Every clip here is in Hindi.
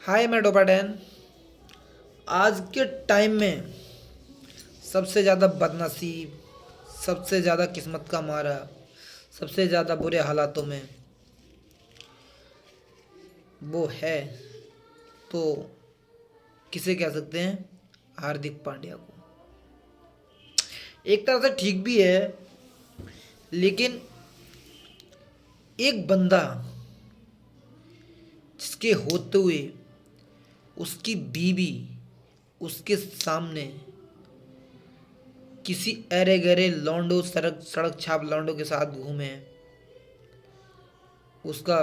हाय मैं डोपाडैन। आज के टाइम में सबसे ज़्यादा बदनसीब, सबसे ज़्यादा किस्मत का मारा, सबसे ज़्यादा बुरे हालातों में वो है तो किसे कह सकते हैं? हार्दिक पांड्या को। एक तरह से ठीक भी है, लेकिन एक बंदा जिसके होते हुए उसकी बीवी उसके सामने किसी अरे गहरे लौंडो सड़क सड़क छाप लौंडो के साथ घूमे, उसका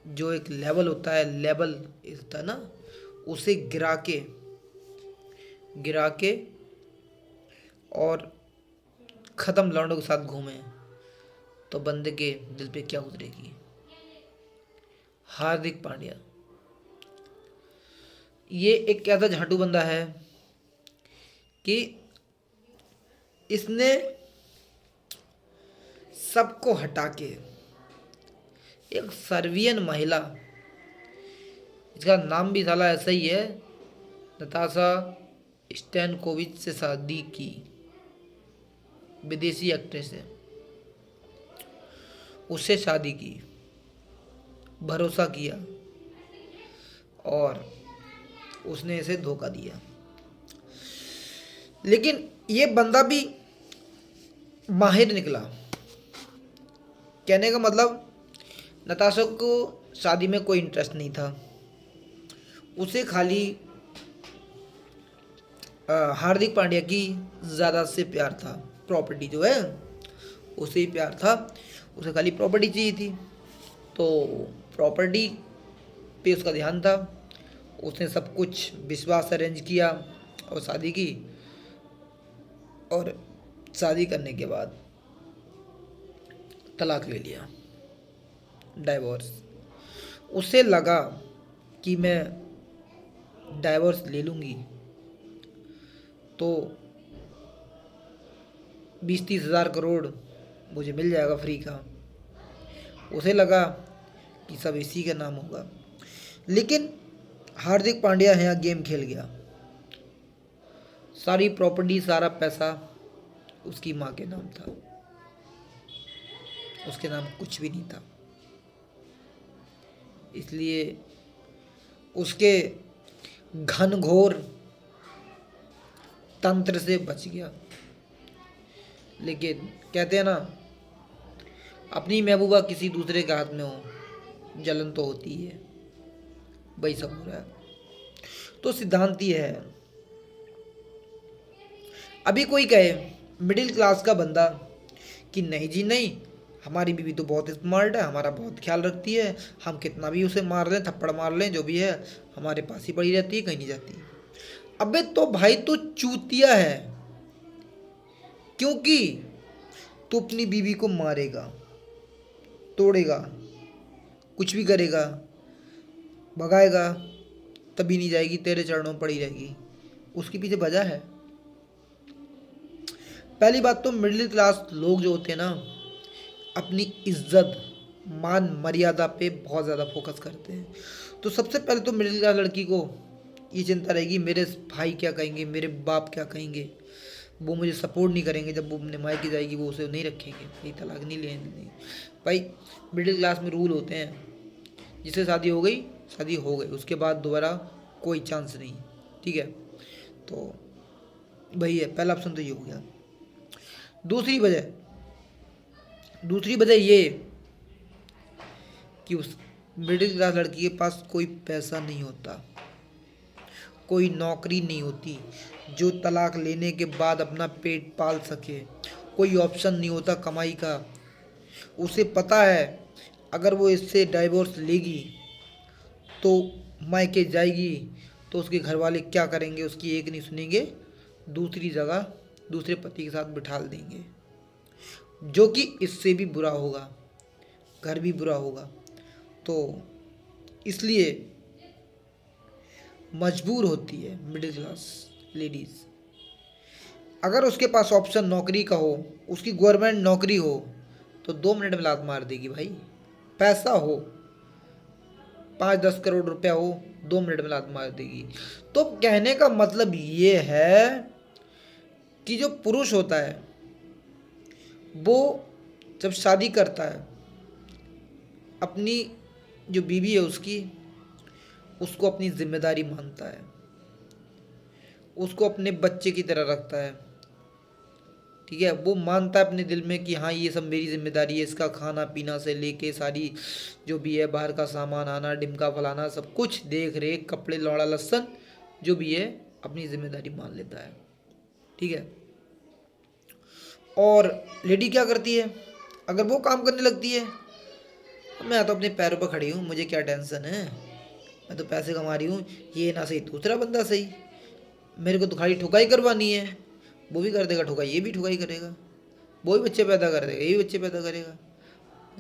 जो एक लेवल होता है, लेवल होता है ना, उसे गिरा के और ख़त्म लौंडो के साथ घूमे तो बंदे के दिल पे क्या गुजरेगी। हार्दिक पांड्या ये एक ऐसा झाटू बंदा है कि इसने सबको हटा के एक सर्बियन महिला, इसका नाम भी साला ऐसा ही है, नताशा स्टैनकोविच से शादी की। विदेशी एक्ट्रेस है, उससे शादी की, भरोसा किया और उसने इसे धोखा दिया। लेकिन ये बंदा भी माहिर निकला। कहने का मतलब, नताशा को शादी में कोई इंटरेस्ट नहीं था, उसे खाली हार्दिक पांड्या की ज़्यादा से प्यार था। प्रॉपर्टी जो है उसे ही प्यार था, उसे खाली प्रॉपर्टी चाहिए थी, तो प्रॉपर्टी पे उसका ध्यान था। उसने सब कुछ विश्वास अरेंज किया और शादी की, और शादी करने के बाद तलाक ले लिया, डाइवोर्स। उसे लगा कि मैं डाइवोर्स ले लूँगी तो 20-30 हज़ार करोड़ मुझे मिल जाएगा फ्री का। उसे लगा कि सब इसी का नाम होगा। लेकिन हार्दिक पांड्या यहाँ गेम खेल गया। सारी प्रॉपर्टी, सारा पैसा उसकी माँ के नाम था, उसके नाम कुछ भी नहीं था। इसलिए उसके घनघोर तंत्र से बच गया। लेकिन कहते हैं ना, अपनी महबूबा किसी दूसरे के हाथ में हो, जलन तो होती है। वही सब हो रहा है। तो सिद्धांत ये है, अभी कोई कहे मिडिल क्लास का बंदा कि नहीं जी नहीं, हमारी बीवी तो बहुत स्मार्ट है, हमारा बहुत ख्याल रखती है, हम कितना भी उसे मार लें, थप्पड़ मार लें, जो भी है, हमारे पास ही पड़ी रहती है, कहीं नहीं जाती। अबे तो भाई तू चूतिया है, क्योंकि तू अपनी बीवी को मारेगा, तोड़ेगा, कुछ भी करेगा, भगाएगा, तभी नहीं जाएगी, तेरे चरणों में पड़ी रहेगी। उसके पीछे वजह है। पहली बात तो मिडिल क्लास लोग जो होते हैं ना, अपनी इज्जत, मान मर्यादा पे बहुत ज़्यादा फोकस करते हैं। तो सबसे पहले तो मिडिल क्लास लड़की को ये चिंता रहेगी, मेरे भाई क्या कहेंगे, मेरे बाप क्या कहेंगे, वो मुझे सपोर्ट नहीं करेंगे, जब वो अपने मायके जाएगी वो उसे नहीं रखेंगे, भाई तलाक नहीं लेंगे। भाई मिडिल क्लास में रूल होते हैं, जिससे शादी हो गई, शादी हो गई, उसके बाद दोबारा कोई चांस नहीं। ठीक है, तो वही है, पहला ऑप्शन तो ये हो गया। दूसरी वजह ये कि उस मिडिल क्लास लड़की के पास कोई पैसा नहीं होता, कोई नौकरी नहीं होती जो तलाक लेने के बाद अपना पेट पाल सके, कोई ऑप्शन नहीं होता कमाई का। उसे पता है अगर वो इससे डाइवोर्स लेगी तो मायके जाएगी तो उसके घर वाले क्या करेंगे, उसकी एक नहीं सुनेंगे, दूसरी जगह दूसरे पति के साथ बिठा देंगे, जो कि इससे भी बुरा होगा, घर भी बुरा होगा। तो इसलिए मजबूर होती है मिडिल क्लास लेडीज़। अगर उसके पास ऑप्शन नौकरी का हो, उसकी गवर्नमेंट नौकरी हो, तो 2 मिनट में लात मार देगी भाई। पैसा हो, 5-10 करोड़ रुपया हो, 2 मिनट में लात मार देगी। तो कहने का मतलब ये है कि जो पुरुष होता है वो जब शादी करता है, अपनी जो बीवी है उसको अपनी जिम्मेदारी मानता है, उसको अपने बच्चे की तरह रखता है, ठीक है। वो मानता है अपने दिल में कि हाँ ये सब मेरी जिम्मेदारी है, इसका खाना पीना से लेके सारी जो भी है बाहर का सामान आना, डिमका फलाना, सब कुछ देख रेख, कपड़े लौड़ा लस्सन जो भी है अपनी जिम्मेदारी मान लेता है, ठीक है। और लेडी क्या करती है, अगर वो काम करने लगती है, मैं तो अपने पैरों पर खड़ी हूँ, मुझे क्या टेंशन है, मैं तो पैसे कमा रही हूँ, ये ना सही दूसरा बंदा सही, मेरे को तो खाली ठुकाई करवानी है, वो भी कर देगा ठुकाई, ये भी ठुकाई करेगा, वो भी बच्चे पैदा कर देगा, ये भी बच्चे पैदा करेगा।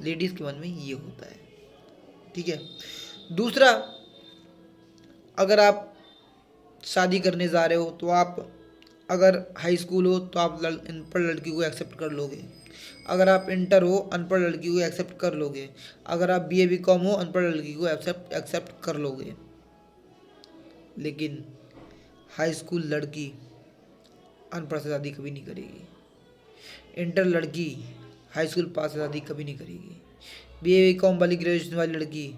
लेडीज़ के मन में ये होता है, ठीक है। दूसरा, अगर आप शादी करने जा रहे हो तो आप, अगर हाई स्कूल हो तो आप अनपढ़ लड़की को एक्सेप्ट कर लोगे, अगर आप इंटर हो अनपढ़ लड़की को एक्सेप्ट कर लोगे, अगर आप BA BCom हो अनपढ़ लड़की को एक्सेप्ट कर लोगे। लेकिन हाई स्कूल लड़की अनपढ़ से शादी कभी नहीं करेगी, इंटर लड़की हाई स्कूल पास से शादी कभी नहीं करेगी, BA BCom वाली, ग्रेजुएशन वाली लड़की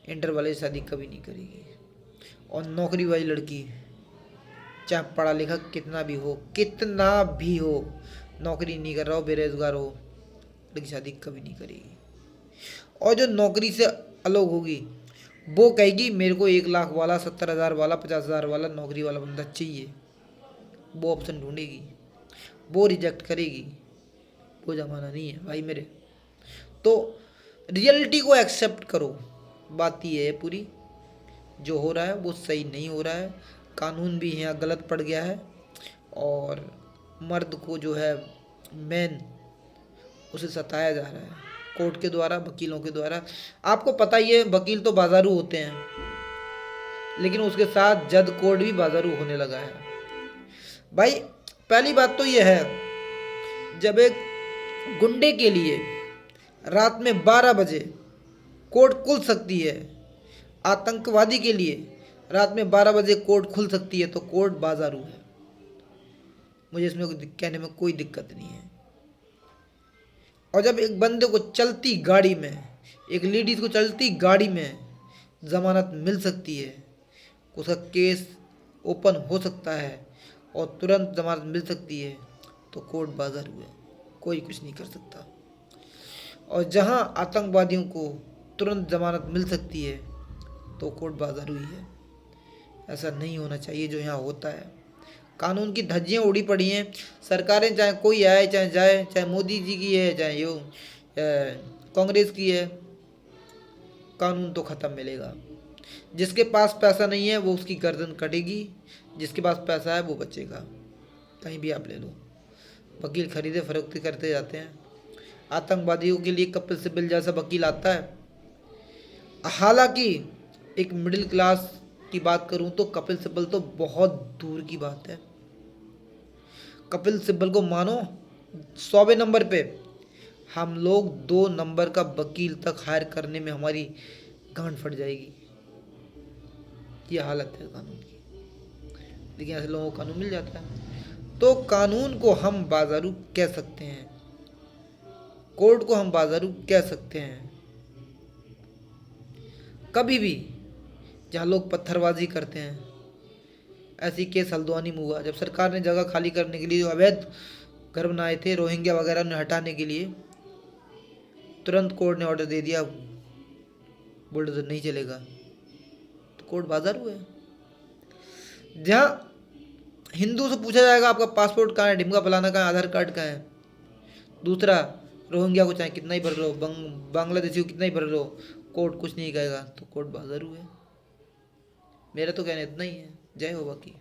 इंटर वाले से शादी कभी नहीं करेगी, और नौकरी वाली लड़की चाहे पढ़ा लिखा कितना भी हो, नौकरी नहीं कर रहा हो, बेरोजगार हो, लेकिन शादी कभी नहीं करेगी। और जो नौकरी से अलग होगी वो कहेगी मेरे को 1 लाख वाला, 70,000 वाला, 50,000 वाला नौकरी वाला बंदा चाहिए, वो ऑप्शन ढूंढेगी, वो रिजेक्ट करेगी। वो ज़माना नहीं है भाई मेरे। तो रियलिटी को एक्सेप्ट करो, बात ये है पूरी, जो हो रहा है वो सही नहीं हो रहा है, कानून भी यहाँ गलत पड़ गया है, और मर्द को जो है मेन उसे सताया जा रहा है कोर्ट के द्वारा, वकीलों के द्वारा। आपको पता ही है वकील तो बाजारू होते हैं, लेकिन उसके साथ जज कोर्ट भी बाजारू होने लगा है भाई। पहली बात तो यह है, जब एक गुंडे के लिए रात में 12 बजे कोर्ट खुल सकती है, आतंकवादी के लिए रात में 12 बजे कोर्ट खुल सकती है, तो कोर्ट बाजारू है। मुझे इसमें कहने में कोई दिक्कत नहीं है। और जब एक बंदे को चलती गाड़ी में, एक लेडीज को चलती गाड़ी में जमानत मिल सकती है, उसका केस ओपन हो सकता है और तुरंत जमानत मिल सकती है, तो कोर्ट बाजारू है, कोई कुछ नहीं कर सकता। और जहां आतंकवादियों को तुरंत जमानत मिल सकती है, तो कोर्ट बाजारू ही है। ऐसा नहीं होना चाहिए जो यहाँ होता है। कानून की धज्जियाँ उड़ी पड़ी हैं, सरकारें चाहे कोई आए चाहे जाए, चाहे मोदी जी की है चाहे यो कांग्रेस की है, कानून तो ख़त्म मिलेगा। जिसके पास पैसा नहीं है वो उसकी गर्दन कटेगी, जिसके पास पैसा है वो बचेगा। कहीं भी आप ले लो, वकील खरीदे फरोख्त करते जाते हैं। आतंकवादियों के लिए कपिल सिब्बल जैसा वकील आता है। हालांकि एक मिडिल क्लास की बात करूं तो कपिल सिब्बल तो बहुत दूर की बात है। कपिल सिब्बल को मानो 100वें नंबर पे, हम लोग 2 नंबर का वकील तक हायर करने में हमारी गांड फट जाएगी। ये हालत है कानून की, लेकिन ऐसे लोगों को कानून मिल जाता है। तो कानून को हम बाजारू कह सकते हैं, कोर्ट को हम बाजारू कह सकते हैं। कभी भी जहाँ लोग पत्थरबाजी करते हैं, ऐसी केस हल्द्वानी में हुआ, जब सरकार ने जगह खाली करने के लिए जो अवैध घर बनाए थे, रोहिंग्या वगैरह उन्हें हटाने के लिए, तुरंत कोर्ट ने ऑर्डर दे दिया बुलडोजर नहीं चलेगा, तो कोर्ट बाजारू है। जहाँ हिंदू से पूछा जाएगा आपका पासपोर्ट कहाँ है, डिमका फलाना कहाँ है, आधार कार्ड कहाँ है, दूसरा रोहिंग्या को चाहे कितना ही भर लो, बांग्लादेशी को कितना ही भर लो, कोर्ट कुछ नहीं कहेगा, तो कोर्ट बाजारू है। मेरा तो कहना इतना ही है। जय हो बाकी।